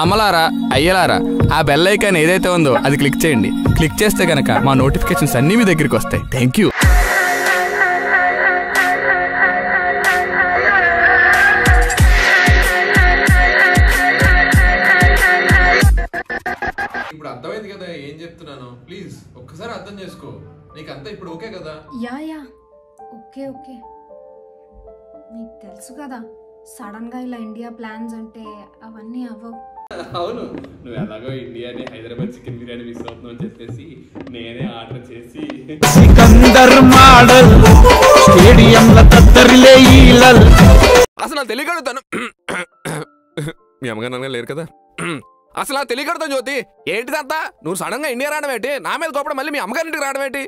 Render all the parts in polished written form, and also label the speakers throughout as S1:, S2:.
S1: అమలారా అయ్యలారా ఆ bell icon ఏదైతే ఉందో అది క్లిక్ చేయండి. క్లిక్ చేస్తే కనుక మా నోటిఫికేషన్స్ అన్నీ మీ దగ్గరికి వస్తాయి. Thank you.
S2: ఇప్పుడు అర్థమైంది కదా ఏం చెప్తున్నాను. ప్లీజ్ ఒక్కసారి అర్థం చేసుకో. నీకు అంతా ఇప్పుడు ఓకే కదా?
S3: యా ఓకే నీకు తెలుసు కదా సడన్ గా ఇలా ఇండియా ప్లాన్స్ అంటే అవన్నీ అవ్వవు.
S2: అవును, నువ్వు ఎలాగో ఇండియాని హైదరాబాద్ చికెన్ బిర్యానీ మిస్ అవుతున్నావు అని చెప్పేసి నేనే ఆర్డర్ చేసి
S1: అసలు నాకు తెలియగలుగుతాను. మీ అమ్మగారు లేరు కదా, అసలు నాకు తెలియకడతాను. జ్యోతి ఏంటిదంతా? నువ్వు సడన్ గా ఇండియా రావడం ఏంటి? నా మీద కోపడం మళ్ళీ మీ అమ్మగారింటికి రావడం ఏంటి?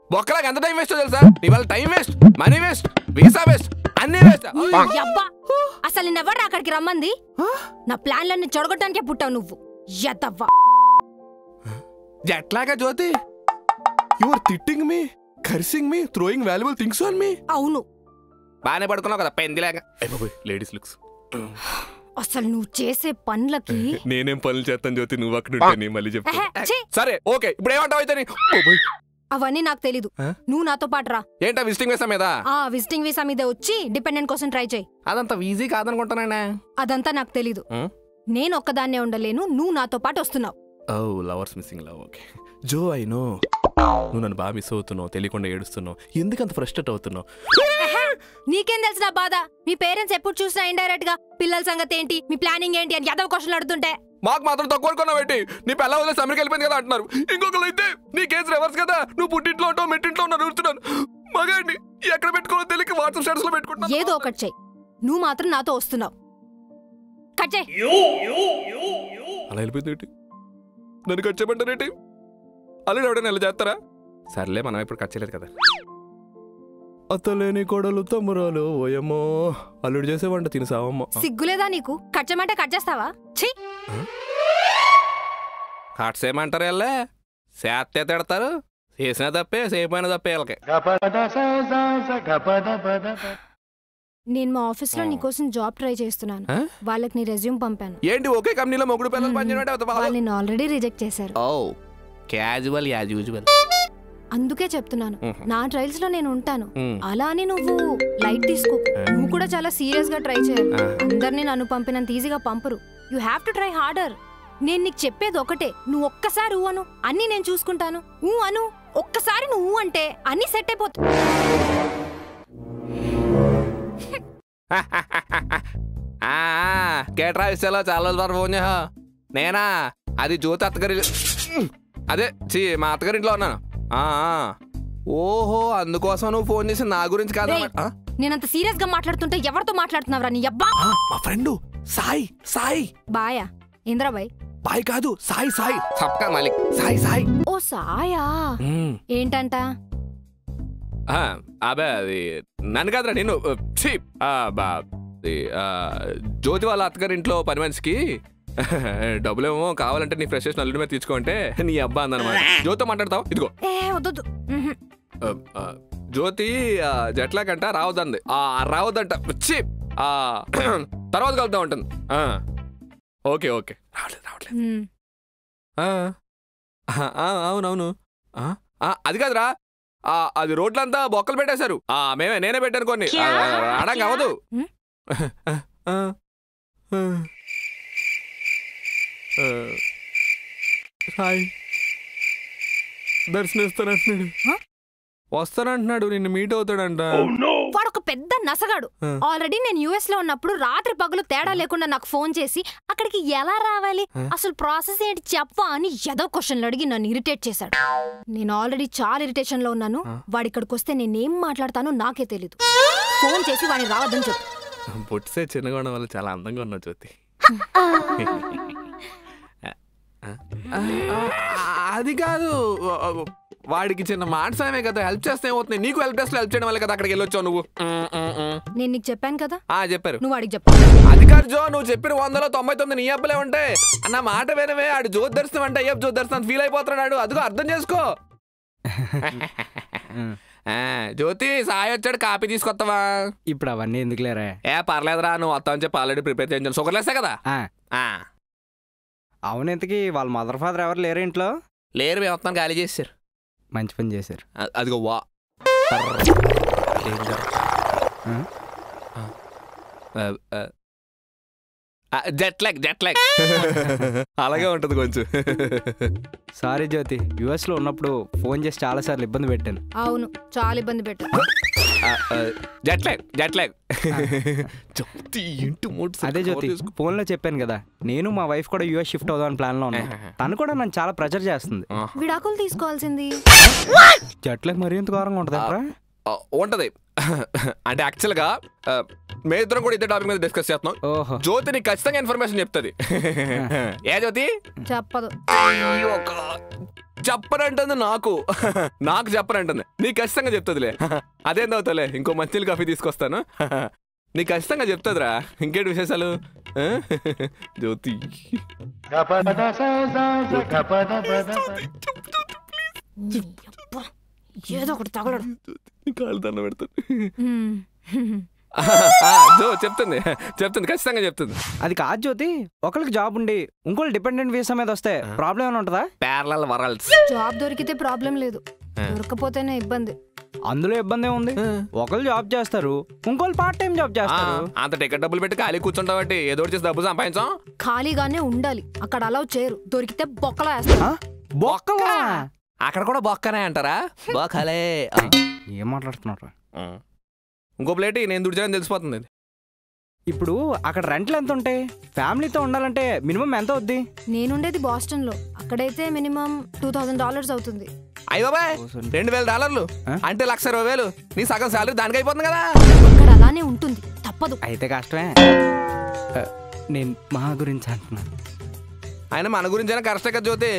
S1: బొక్కలాగా ఎంత టైం వేస్ట్ తెలుసా? ఇవాళ time waste, money waste, visa waste, అన్ని వేస్ట్.
S3: అసలు నిన్నెవరు అక్కడికి రమ్మంది? నా ప్లాన్లన్నీ చెడగొట్టడానికే పుట్టావు నువ్వు.
S1: ఎట్లాగా Jyothi? You are hitting me, cursing me, throwing valuable things on me.
S3: అవును,
S1: బానే పడుకున్నావు కదా పెందిలాగా. Ladies looks.
S3: అసలు నువ్వు చేసే పనులకి
S1: నేనేం పనులు చేస్తాను జ్యోతి? నువ్వు అక్కడ మళ్ళీ చెప్తా. సరే ఓకే, ఇప్పుడు ఏమంటావు అయితే?
S3: అవన్నీ నాకు తెలీదు. నువ్వు నాతో పాటు రా.
S1: ఏంటా విజిటింగ్ వీసా మీద?
S3: విజిటింగ్ వీసా మీద వచ్చి డిపెండెంట్ కోసం ట్రై చేయి.
S1: అదంతా ఈజీ కాదనుకుంటానా?
S3: అదంతా నాకు తెలీదు. నేను ఒక్కదాన్నే ఉండలేను, నువ్వు నాతో పాటు వస్తున్నావు.
S1: Oh lovers missing love. Okay Jo, I know నువ్వు నన్ను బాగా మిస్ అవుతున్నావు, తెలియకుండా ఏడుస్తున్నావు. ఎందుకంత ఫ్రస్ట్రేట్ అవుతున్నావు?
S3: నీకేం తెలుసు నా బాధ? మీ పేరెంట్స్ ఎప్పుడు చూసినా ఇండైరెక్ట్ గా పిల్లల సంగతి ఏంటి, మీ ప్లానింగ్ ఏంటి అని యాదవ క్వశ్చన్లు అడుగుతుంటే
S1: మాకు మాత్రం తక్కువ కొన్నావు ఏంటి? నీ పిల్ల వదిలేసి అమెరికా వెళ్ళిపోయింది కదా అంటున్నారు. ఇంకొకరు అయితే నీ కేసు రివర్స్ కదా, నువ్వు పుట్టింట్లో ఉంటావు, మెట్టింట్లో ఉన్నావు అడుగుతున్నాను. మగాడిని ఎక్కడ పెట్టుకోవాలో తెలియక వాట్సాప్ స్టేటస్ లో పెట్టుకుంటా.
S3: ఏదో ఒకటి చెయ్యి, నువ్వు మాత్రం నాతో వస్తున్నావు. కట్ చెయ్.
S1: అలా వెళ్ళిపోయింది ఏంటి? నన్ను కట్ చేయమంటారేంటి? అల్లుడు ఎవడైనా ఎలా చేస్తారా? సర్లే, మనం ఇప్పుడు కట్ చేయలేదు కదా. అత్తలేని కోడలు తమ్మురాలు ఓయమ్మో, అల్లుడు చేసే వంట తినసావమ్మా.
S3: సిగ్గులేదా నీకు? కట్ చేయమంటే కట్ చేస్తావా?
S1: కట్ చేయమంటారు వెళ్ళే, చేస్తే తిడతారు. చేసిన తప్పే, చేయపోయిన తప్పే వీళ్ళకి.
S3: నేను మా ఆఫీస్ లో నీకోసం జాబ్ ట్రై చేస్తున్నాను. వాళ్ళకి నీ రెజ్యూమ్ పంపాను.
S1: ఏంటి ఒకే కంపెనీలో మొగుడు పిల్లలు పనిచేయడం?
S3: వాళ్ళు నిన్ను ఆల్రెడీ రిజెక్ట్ చేశారు.
S1: ఓ క్యాజువల్ యాజ్ యూజువల్.
S3: అందుకే చెప్తున్నాను, నా ట్రయల్స్ లో నేను ఉంటాను. అలా అని నువ్వు లైట్ తీసుకో. నువ్వు కూడా చాలా సీరియస్ గా ట్రై చేయాలి. అందరినీ నన్ను పంపినంత ఈజీగా పంపరు. You have to try harder. నేను నీకు చెప్పేది ఒకటే, నువ్వు ఒక్కసారి అను, అన్ని నేను చూసుకుంటాను. అను, ఒక్కసారి నువ్వు అంటే అన్ని సెట్ అయిపోతాయి.
S1: కేటరా విషయాలో చాలా రోజులు ఫోన్ చేసా. నేనా? అది జ్యోతి అత్తగారి, అదే మా అత్తగారింట్లో ఉన్నాను. ఓహో, అందుకోసం నువ్వు ఫోన్ చేసి నా గురించి కాదా?
S3: నేనంత సీరియస్ గా మాట్లాడుతుంటే ఎవరితో మాట్లాడుతున్నావురా నీ అబ్బా?
S1: మా ఫ్రెండ్ సాయి. సాయి
S3: బాయా? ఇంద్రాబాయ్
S1: బాయ్ కాదు, సాయి. సాయి సబ్కా మాలిక్, సాయి. ఓ
S3: సాయా? ఏంటంట?
S1: అబే అది నన్ను కాదురా, నేను. జ్యోతి వాళ్ళ అత్తగారింట్లో పని మనిషికి డబ్బులేమో కావాలంటే నీ ఫ్రెషర్స్ అల్లుడి మీద తీసుకోంటే నీ అబ్బా అందనమాట. జ్యోతితో మాట్లాడతావు? ఇదిగో. జ్యోతి జట్లాగంట రావద్దంది. రావద్దంట, వచ్చి తర్వాత కలుద్దాం ఉంటుంది. ఓకే రావట్లేదు. అవునవును. అది కాదురా, అది రోడ్లంతా బొక్కలు పెట్టేశారు. నేనే పెట్టాను కొన్ని. రావడానికి అవ్వదు. హాయ్, దర్శనమిస్తానంటున్నాడు, వస్తానంటున్నాడు, నిన్ను మీట్ అవుతాడంట.
S3: వాడు ఒక పెద్ద నసగాడు. ఆల్రెడీ నేను యుఎస్ లో ఉన్నప్పుడు రాత్రి పగలు తేడా లేకుండా నాకు ఫోన్ చేసి అక్కడికి ఎలా రావాలి, అసలు ప్రాసెస్ ఏంటి చెప్పా అని ఏదో క్వశ్చన్లు అడిగి నన్ను ఇరిటేట్ చేశాడు. నేను ఆల్రెడీ చాలా ఇరిటేషన్ లో ఉన్నాను. వాడి ఇక్కడికి వస్తే నేనేం మాట్లాడతానో నాకే తెలీదు. ఫోన్ చేసి వాడిని రావద్దని చెప్పు.
S1: పొట్టిసే చిన్నగా ఉండడం వల్ల చాలా అందంగా ఉన్నావు జ్యోతి. అది కాదు, వాడికి చిన్న మాట సాయమే కదా, హెల్ప్ చేస్తే ఏమవుతుంది? నీకు హెల్ప్ డెస్క్ లో హెల్ప్ చేయడం వల్ల కదా అక్కడికి వెళ్ళొచ్చావు నువ్వు.
S3: నేను నీకు చెప్పాను కదా.
S1: చెప్పారు.
S3: నువ్వు వాడికి చెప్పు.
S1: అది కాదు జో, నువ్వు చెప్పిన 100లో 99 నీ అబ్బలే ఉంటాయి అన్న మాట వినవే. ఆడు జ్యోతి దర్శనం అంటే అయ్యప్ప జ్యోతి దర్శనం ఫీల్ అయిపోతున్నాడు. అదిగో అర్థం చేసుకో. జ్యోతి సాయి వచ్చాడు, కాపీ తీసుకొస్తావా?
S4: ఇప్పుడు అవన్నీ ఎందుకులేరా?
S1: పర్లేదురా, నువ్వు వస్తావని చెప్పి ఆల్రెడీ ప్రిపేర్ చేయించాను. షుగర్ లేస్తా కదా.
S4: అవును, ఇంతకీ వాళ్ళ మదర్ ఫాదర్ ఎవరు లేరు ఇంట్లో?
S1: లేరు, మేము మొత్తం ఖాళీ చేశారు.
S4: మంచి పని చేశారు.
S1: అదిగో వా జెట్ లాగ్ అలాగే ఉంటది కొంచెం.
S4: సారీ జ్యోతి, యుఎస్ లో ఉన్నప్పుడు ఫోన్ చేసి చాలా సార్లు ఇబ్బంది పెట్టాను.
S3: అవును, చాలా ఇబ్బంది పెట్టా.
S1: జెట్ లాగ్
S4: అదే జ్యోతి, ఫోన్ లో చెప్పాను కదా, నేను మా వైఫ్ కూడా యుఎస్ షిఫ్ట్ అవుదామని ప్లాన్ లో ఉన్నా. తను కూడా నన్ను చాలా ప్రెజర్ చేస్తుంది.
S3: విడాకులు తీసుకోవాల్సింది.
S4: జట్లకు మరీ ఎంత ఘోరంగా ఉంటది
S1: ఉంటది. అంటే యాక్చువల్గా మేమిద్దరం కూడా ఇదే టాపిక్ మీద డిస్కస్ చేస్తున్నాం.
S4: ఓహో,
S1: జ్యోతి నీకు ఖచ్చితంగా ఇన్ఫర్మేషన్ చెప్తుంది. ఏ జ్యోతి?
S3: చెప్పదు.
S1: చెప్పనంటుంది నాకు చెప్పనంటుంది. నీకు ఖచ్చితంగా చెప్తుందిలే. అదేం అవుతావులే, ఇంకో మంచి కాఫీ తీసుకొస్తాను. నీకు ఖచ్చితంగా చెప్తుందిరా. ఇంకేంటి విశేషాలు జ్యోతి?
S3: ఏదో ఒకటి తగలడు.
S1: కాళ్ళు దండ పెడతాను. చెప్తుంది ఖచ్చితంగా చెప్తుంది.
S4: అది కాదు జ్యోతి, ఒకరికి జాబ్ ఉండి ఇంకోళ్ళు డిపెండెంట్ వీసా మీద వస్తే ప్రాబ్లం ఏమైనా ఉంటుందా?
S1: Parallel world's.
S3: జాబ్ దొరికితే ప్రాబ్లం లేదు, దొరకపోతేనే ఇబ్బంది.
S4: అందులో ఇబ్బంది ఉంది. ఒకళ్ళు జాబ్ చేస్తారు, ఇంకోళ్ళు పార్ట్ టైం జాబ్ చేస్తారు.
S1: అంత టికెట్ డబ్బులు పెట్టి ఖాళీ కూర్చుంటావు, ఏదో చేసి డబ్బు సంపాదించాం.
S3: ఖాళీగానే ఉండాలి, అక్కడ అలౌ చేయరు. దొరికితే బొక్కలా వేస్తా.
S4: బొక్కలా?
S1: అక్కడ కూడా బొక్కనే అంటారా? బొక్కలే.
S4: ఏం మాట్లాడుతున్నారు?
S1: ఇంకో ప్లేట్ నేను దుడిచానని తెలిసిపోతుంది.
S4: ఇప్పుడు అక్కడ రెంట్లు ఎంత ఉంటాయి? ఫ్యామిలీతో ఉండాలంటే మినిమం ఎంత అవుద్ది?
S3: నేనుండేది బాస్టన్ లో, అక్కడైతే మినిమం $2,000 అవుతుంది.
S1: అయ్యో బాయ్, $2,000 అంటే $1,20,000. నీ సగం శాలరీ దానికి అయిపోతుంది కదా.
S3: అక్కడ అలానే ఉంటుంది, తప్పదు.
S4: అయితే కష్టమే. నేను మా గురించి అంటున్నాను.
S1: ఆయన మన గురించి అయినా కరెక్టే కదా జ్యోతి.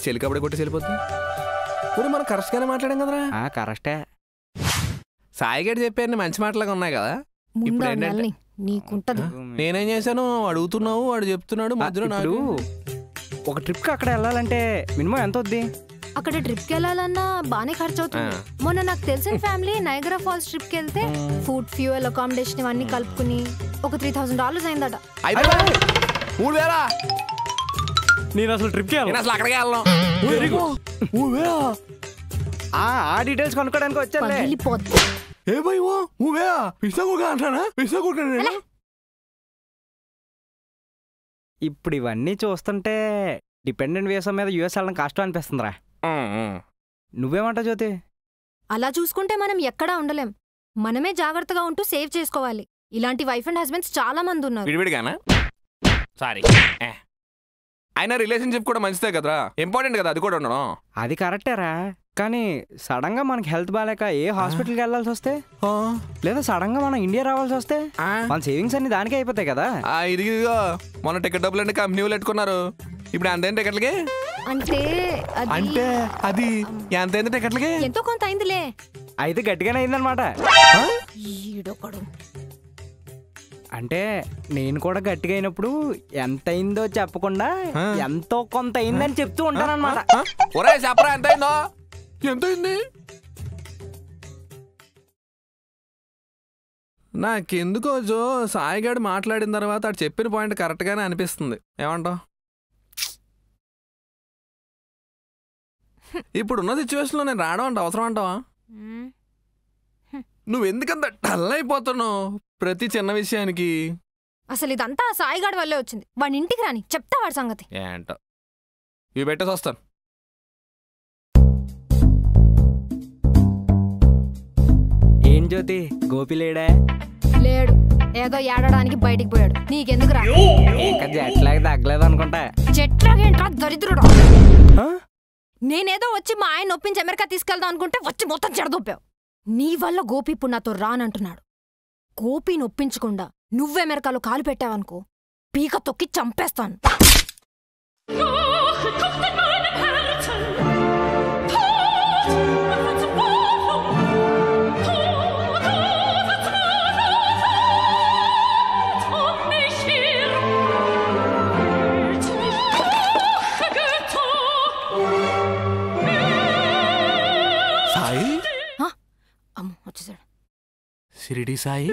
S1: చెల్లి కబడి కొట్టి వెళ్ళిపోతుంది. ఇప్పుడు మనం కరెక్ట్ గానే మాట్లాడాం కదరా.
S4: కరెక్టే.
S1: సాయిగడ్ చెప్పారు మంచి మాటలుగా ఉన్నాయి కదా. ఇప్పుడు ఏంటంటే
S3: నీకుంటది.
S1: నేనేం చేశాను అడుగుతున్నావు, వాడు చెప్తున్నాడు మధ్యలో. నాకు
S4: ఒక ట్రిప్ కి అక్కడ వెళ్ళాలంటే మినిమం ఎంత అవుద్ది?
S3: అక్కడ ట్రిప్ కి వెళ్ళాలన్నా బానే ఖర్చు అవుతుంది. మొన్న నాకు తెలిసిన ఫ్యామిలీ నైగరా ఫాల్స్ ట్రిప్ కి వెళ్తే ఫుడ్, ఫ్యూయల్, అకామిడేషన్ ఇవన్నీ కలుపుకుని ఒక $3,000 అయిందట.
S1: 3,000?
S4: నేను అసలు ట్రిప్ కి
S1: అసలు అక్కడికి వెళ్ళను.
S4: ఆ డీటెయిల్స్ కొనుక్కోడానికి వచ్చాను.
S1: ఏ భయ్ అంటానా?
S4: ఇప్పుడు ఇవన్నీ చూస్తుంటే డిపెండెంట్ వీసా మీద యుఎస్ వెళ్ళడం కష్టం అనిపిస్తుందిరా. నువ్వేమంటావు జ్యోతి?
S3: అలా చూసుకుంటే మనం ఎక్కడా ఉండలేం. మనమే జాగ్రత్తగా ఉంటూ సేవ్ చేసుకోవాలి. ఇలాంటి వైఫ్ అండ్ హస్బెండ్స్ చాలా మంది ఉన్నారు.
S1: విడివిడిగానా? సారీ, అయినా రిలేషన్షిప్ కూడా మంచిదే కదరా, ఇంపార్టెంట్ కదా అది కూడా ఉండడం.
S4: అది కరెక్టేరా, కానీ సడన్ గా మనకి హెల్త్ బాగాలేక ఏ హాస్పిటల్కి వెళ్ళాల్సి వస్తే, లేదా సడన్ గా మనం ఇండియా రావాల్సి వస్తే మన సేవింగ్స్ అన్ని దానికే అయిపోతాయి కదా.
S1: ఇదిగో మన టికెట్ డబ్బులు అంటే కంపెనీ వాళ్ళు పెట్టుకున్నారు. ఇప్పుడు ఎంతైంది టికెట్లకి?
S3: అంటే
S1: అది ఎంతైంది టికెట్లకి?
S3: ఎంతో కొంత అయిందిలే.
S4: అయితే గట్టిగానే అయిందనమాట. అంటే నేను కూడా గట్టిగా అయినప్పుడు ఎంత అయిందో చెప్పకుండా ఎంతో కొంత అయిందని చెప్తూ ఉంటానన్నమాట.
S1: చెప్పరా ఎంతైందో? ఎంతైంది? నాకెందుకో జో సాయిగాడు మాట్లాడిన తర్వాత అటు చెప్పిన పాయింట్ కరెక్ట్ గానే అనిపిస్తుంది. ఏమంటావు? ఇప్పుడున్న సిచ్యువేషన్ లో నేను రావడం అంటే అవసరం అంటావా? నువ్వెందుకంత డల్ అయిపోతున్నావు ప్రతి చిన్న విషయానికి?
S3: అసలు ఇదంతా సాయిగాడి వల్లే వచ్చింది. వాడి ఇంటికి రాని చెప్తా వాడి సంగతి
S1: ఏంటో. ఇవి పెట్టేసి వస్తాను.
S4: ఏం జ్యోతి, గోపి లేడా?
S3: లేడు, ఏదో ఏడడానికి బయటికి పోయాడు. నీకెందుకు రా?
S4: ఇంకా జట్లాగా తగ్గలేదు అనుకుంటా.
S3: జట్లాగేంట్రా దరిద్రుడు. నేనేదో వచ్చి మా ఆయన ఒప్పించి అమెరికా తీసుకెళ్దాం అనుకుంటే వచ్చి మొత్తం చెడదొప్పావు. నీ వల్ల గోపి ఇప్పుడు నాతో రానంటున్నాడు. గోపిని ఒప్పించకుండా నువ్వు అమెరికాలో కాలు పెట్టావనుకో, పీక తొక్కి చంపేస్తాను.
S1: షిరిడి సాయి,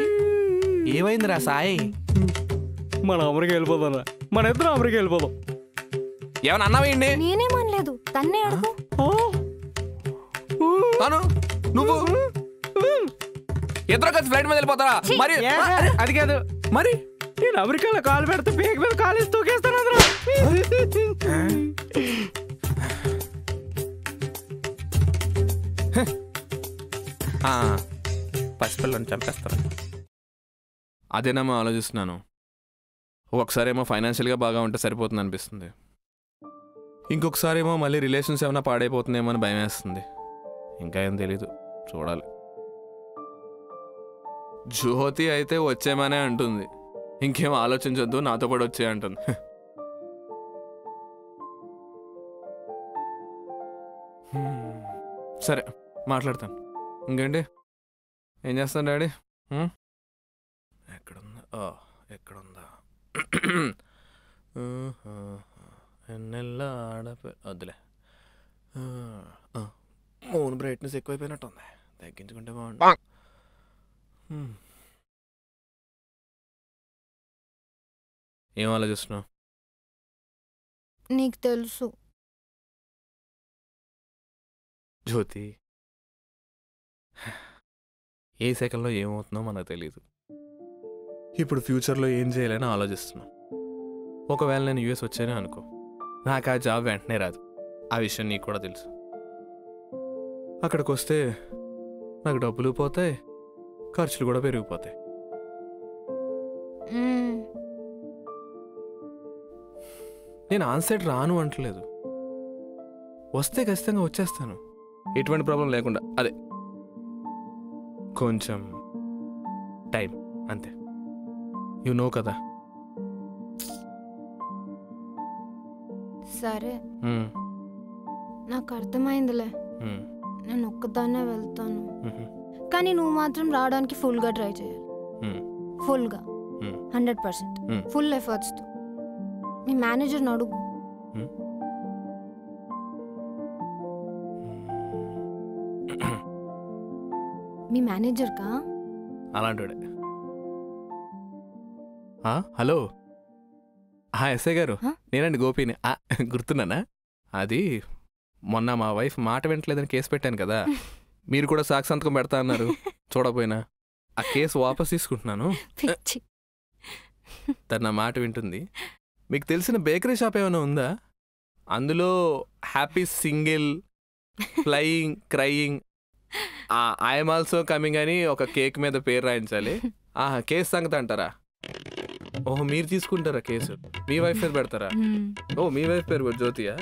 S1: ఏమైందిరా సాయి?
S4: మన అమెరికా వెళ్ళిపోతారా? మన ఇద్దరం అమెరికా వెళ్ళిపోదాం.
S1: ఏమన్నా అన్నావేంటి?
S3: నేనేమనలేదు, తన్నే అడుగు.
S1: తను నువ్వు ఇద్దరు కలిసి ఫ్లైట్ మీద వెళ్ళిపోతారా? మరి
S4: అది కాదు,
S1: మరి
S4: నేను అమెరికాలో కాలు పెడితే పేక మీద కాలేసి తూకేస్తాను.
S1: పసిపిల్లని చంపేస్తారు. అదేనేమో ఆలోచిస్తున్నాను. ఒకసారి ఏమో ఫైనాన్షియల్గా బాగా ఉంటే సరిపోతుంది అనిపిస్తుంది, ఇంకొకసారి ఏమో మళ్ళీ రిలేషన్స్ ఏమైనా పాడైపోతుందేమో అని భయం వేస్తుంది. ఇంకా ఏం తెలీదు, చూడాలి. జ్యోతి అయితే వచ్చేమనే అంటుంది, ఇంకేం ఆలోచించొద్దు నాతో పాటు వచ్చే అంటుంది. సరే మాట్లాడతాను. ఇంకేంటి, ఏం చేస్తాను డాడీ? ఎక్కడుందా ఎక్కడుందా? ఎన్నెల్లా వద్దులే. ఫోన్ బ్రైట్నెస్ ఎక్కువైపోయినట్టుంది, తగ్గించుకుంటే బాగుంటుంది. ఏం ఆలోచిస్తున్నావు?
S3: నీకు తెలుసు
S1: జ్యోతి, ఏ సెకండ్లో ఏమవుతుందో మనకు తెలియదు. ఇప్పుడు ఫ్యూచర్లో ఏం చేయాలని ఆలోచిస్తున్నాం. ఒకవేళ నేను యూఎస్ వచ్చానే అనుకో, నాకు ఆ జాబ్ వెంటనే రాదు. ఆ విషయం నీకు కూడా తెలుసు. అక్కడికి వస్తే నాకు డబ్బులు పోతాయి, ఖర్చులు కూడా పెరిగిపోతాయి. నేను ఆన్సైడ్ రాను అంటలేదు, వస్తే ఖచ్చితంగా వచ్చేస్తాను, ఎటువంటి ప్రాబ్లం లేకుండా. అదే కొంచెం టైం అంతే. యు నో కదా.
S3: సరే, నాకు అర్థమైందిలే. నేను ఒక్కదాన్నే వెళ్తాను, కానీ నువ్వు మాత్రం రావడానికి ఫుల్గా ట్రై చేయాలి. ఫుల్గా 100% ఫుల్ ఎఫర్ట్స్తో. మీ మేనేజర్ని అడుగు. మీ మేనేజర్ కా?
S1: అలాంటి. హలో, ఎస్ఐ గారు, నేనండి గోపిని. గుర్తున్నానా? అది మొన్న మా వైఫ్ మాట వింటలేదని కేసు పెట్టాను కదా, మీరు కూడా సాక్షి సంతకం పెడతా అన్నారు, చూడపోయినా. ఆ కేసు వాపస్ తీసుకుంటున్నాను. తను నా మాట వింటుంది. మీకు తెలిసిన బేకరీ షాప్ ఏమైనా ఉందా? అందులో happy single, flying, crying, I'm also coming అని ఒక కేక్ మీద పేరు రాయించాలి. కేసు సంగతి అంటారా? ఓహో, మీరు తీసుకుంటారా కేసు? మీ వైఫ్ పేరు పెడతారా? ఓ, మీ వైఫ్ పేరు జ్యోతియా?